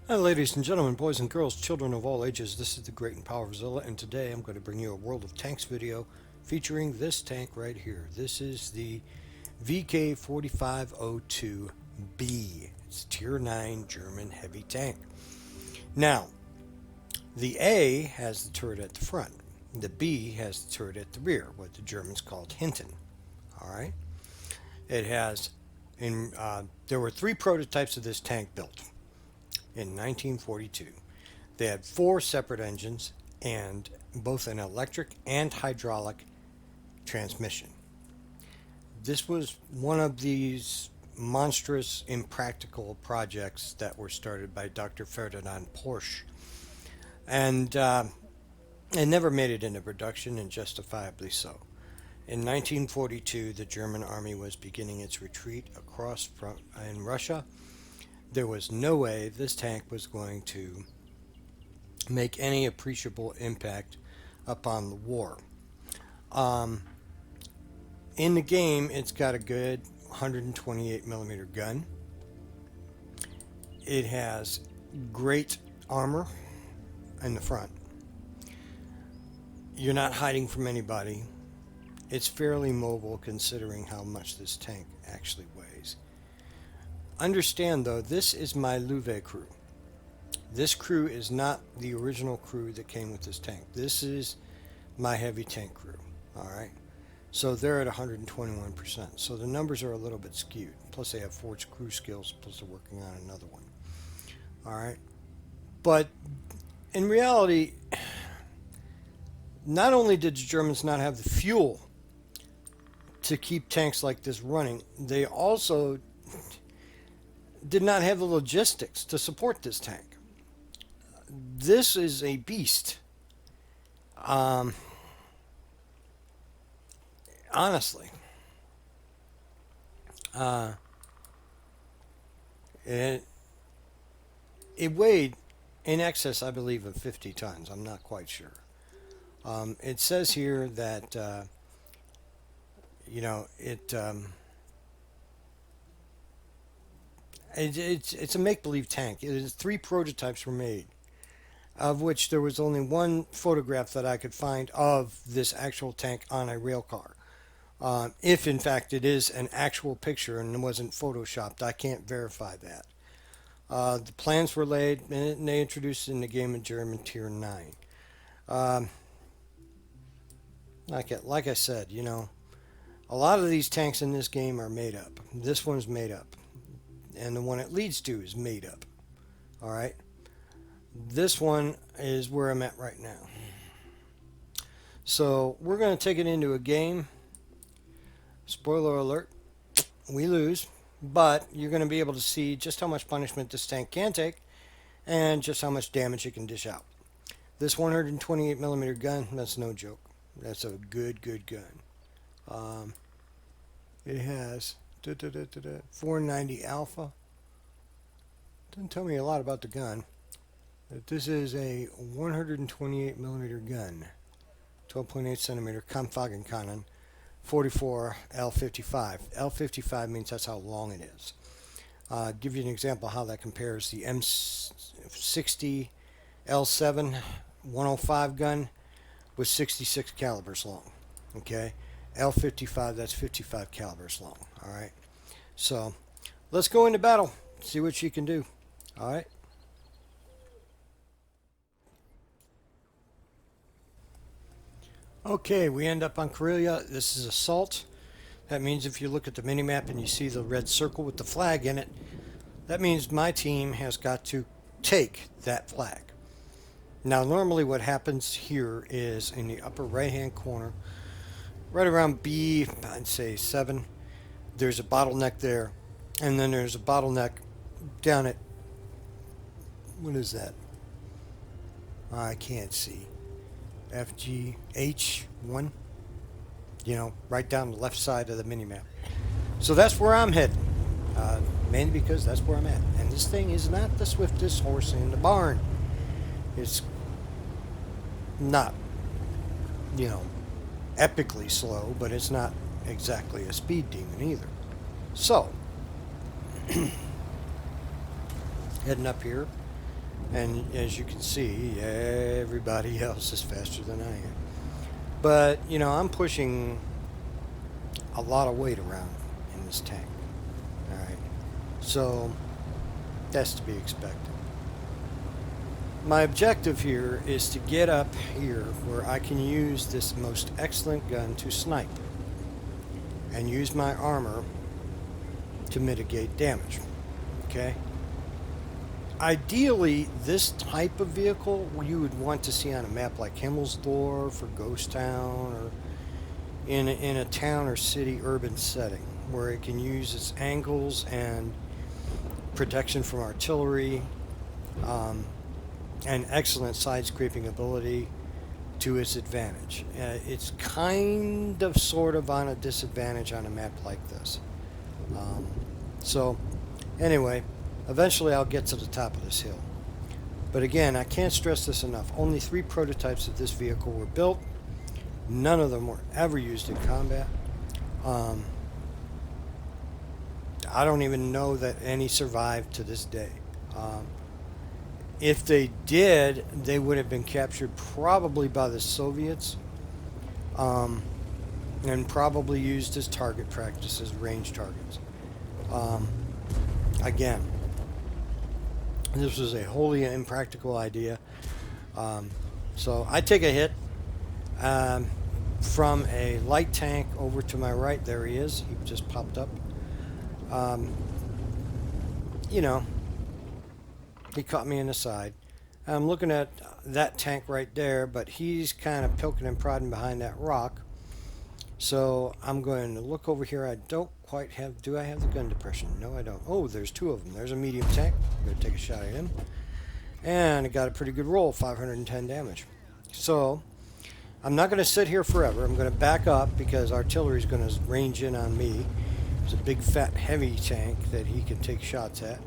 Hi, ladies and gentlemen, boys and girls, children of all ages. This is the Great and Powerful Zilla, and today I'm going to bring you a World of Tanks video featuring this tank right here. This is the VK 4502B. It's Tier 9 German heavy tank. Now, the A has the turret at the front. The B has the turret at the rear, what the Germans called Hinten. All right. It has, there were three prototypes of this tank built in 1942. They had four separate engines and both an electric and hydraulic transmission. This was one of these monstrous impractical projects that were started by Dr. Ferdinand Porsche, and it never made it into production, and justifiably so. In 1942, the German army was beginning its retreat across in Russia. There was no way this tank was going to make any appreciable impact upon the war. In the game, it's got a good 128 millimeter gun. It has great armor in the front. You're not hiding from anybody. It's fairly mobile considering how much this tank actually weighs. Understand though, this is my Louvet crew. This crew is not the original crew that came with this tank. This is my heavy tank crew. Alright. So they're at 121%. So the numbers are a little bit skewed. Plus they have forged crew skills, plus they're working on another one. Alright. But in reality, not only did the Germans not have the fuel to keep tanks like this running, they also did not have the logistics to support this tank. This is a beast. Honestly. It weighed in excess, I believe, of 50 tons. I'm not quite sure. It says here that, it's a make-believe tank. Three prototypes were made, of which there was only one photograph that I could find of this actual tank on a rail car. If in fact it is an actual picture and wasn't photoshopped, I can't verify that. The plans were laid and they introduced it in the game in German Tier 9. Like I said, a lot of these tanks in this game are made up. This one's made up. And the one it leads to is made up. Alright? This one is where I'm at right now. So, we're going to take it into a game. Spoiler alert, we lose. But you're going to be able to see just how much punishment this tank can take and just how much damage it can dish out. This 128 millimeter gun, that's no joke. That's a good gun. It has 490 alpha. Doesn't tell me a lot about the gun. But this is a 128 millimeter gun, 12.8 centimeter Kampfwagenkanone, 44 L55. L55 means that's how long it is. Give you an example how that compares. The M60 L7 105 gun was 66 calibers long. Okay, L55, that's 55 calibers long. All right, so let's go into battle, see what she can do. All right. Okay, we end up on Karelia. This is assault. That means if you look at the minimap and you see the red circle with the flag in it, that means my team has got to take that flag. Now, normally what happens here is in the upper right-hand corner, right around B, I'd say 7, there's a bottleneck there, and then there's a bottleneck down at, what is that? I can't see. FGH1, right down the left side of the minimap. So that's where I'm heading, mainly because that's where I'm at. And this thing is not the swiftest horse in the barn. It's not, epically slow, but it's not exactly a speed demon either. So, heading up here And as you can see, everybody else is faster than I am. But, you know, I'm pushing a lot of weight around in this tank. Alright. So, that's to be expected. My objective here is to get up here where I can use this most excellent gun to snipe and use my armor to mitigate damage. Okay? Ideally, this type of vehicle you would want to see on a map like Himmelsdorf or Ghost Town, or in a town or city urban setting where it can use its angles and protection from artillery, and excellent side scraping ability to its advantage. It's kind of sort of on a disadvantage on a map like this. So anyway, eventually I'll get to the top of this hill. But again, I can't stress this enough. Only 3 prototypes of this vehicle were built. None of them were ever used in combat. I don't even know that any survived to this day. If they did, they would have been captured probably by the Soviets, and probably used as target practices, range targets. Again, this was a wholly impractical idea. So I take a hit from a light tank over to my right. There he is. He just popped up. You know, he caught me in the side. I'm looking at that tank right there, but he's kind of poking and prodding behind that rock. So I'm going to look over here. I don't quite have... Do I have the gun depression? No, I don't. Oh, there's 2 of them. There's a medium tank. I'm going to take a shot at him. And it got a pretty good roll, 510 damage. So I'm not going to sit here forever. I'm going to back up because artillery is going to range in on me. It's a big, fat, heavy tank that he can take shots at.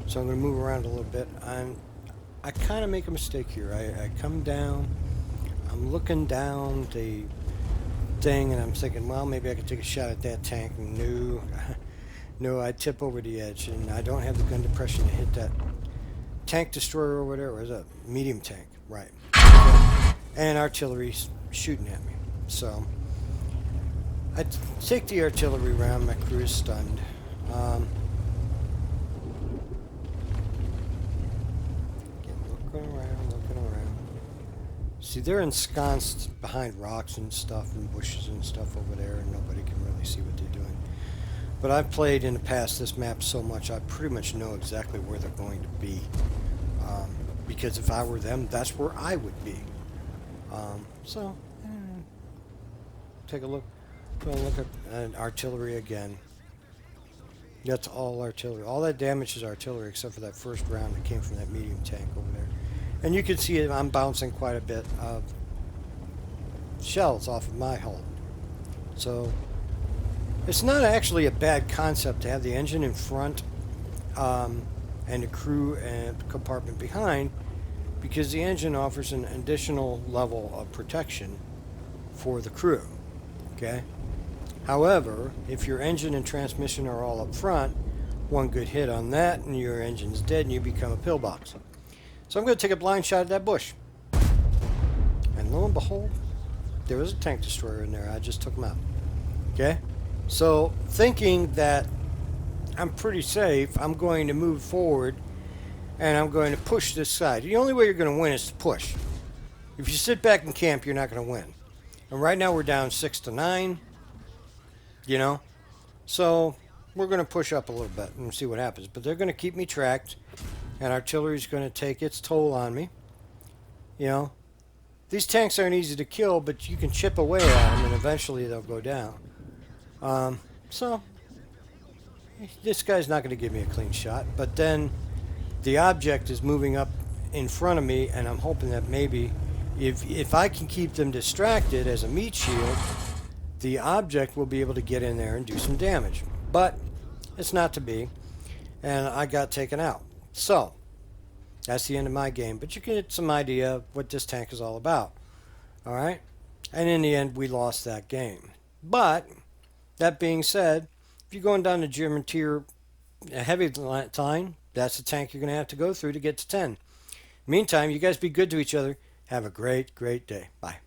So I'm going to move around a little bit. I kind of make a mistake here. I come down. I'm looking down the thing, and I'm thinking, well, maybe I could take a shot at that tank. No, no, I tip over the edge, and I don't have the gun depression to hit that tank destroyer or whatever. It's a medium tank, right? And artillery's shooting at me. So I take the artillery round. My crew is stunned. Looking around. See, they're ensconced behind rocks and stuff and bushes and stuff over there, and nobody can really see what they're doing. But I've played in the past this map so much, I pretty much know exactly where they're going to be. Because if I were them, that's where I would be. Take a look. Go look at artillery again. That's all artillery. All that damage is artillery, except for that first round that came from that medium tank over there. And you can see I'm bouncing quite a bit of shells off of my hull. So it's not actually a bad concept to have the engine in front and the crew and compartment behind, because the engine offers an additional level of protection for the crew. Okay? However, if your engine and transmission are all up front, one good hit on that and your engine's dead and you become a pillbox. So I'm going to take a blind shot at that bush. And lo and behold, there was a tank destroyer in there. I just took him out. Okay? So, thinking that I'm pretty safe, I'm going to move forward and I'm going to push this side. The only way you're going to win is to push. If you sit back and camp, you're not going to win. And right now we're down 6-9. You know? So, we're going to push up a little bit and see what happens. But they're going to keep me tracked. And artillery's going to take its toll on me. You know? These tanks aren't easy to kill, but you can chip away at them and eventually they'll go down. So, this guy's not going to give me a clean shot. But then, the object is moving up in front of me, and I'm hoping that maybe, if I can keep them distracted as a meat shield, the object will be able to get in there and do some damage. But, it's not to be, and I got taken out. So, that's the end of my game. But you can get some idea of what this tank is all about. Alright? And in the end, we lost that game. But, that being said, if you're going down the German tier heavy line, that's the tank you're going to have to go through to get to 10. Meantime, you guys be good to each other. Have a great, great day. Bye.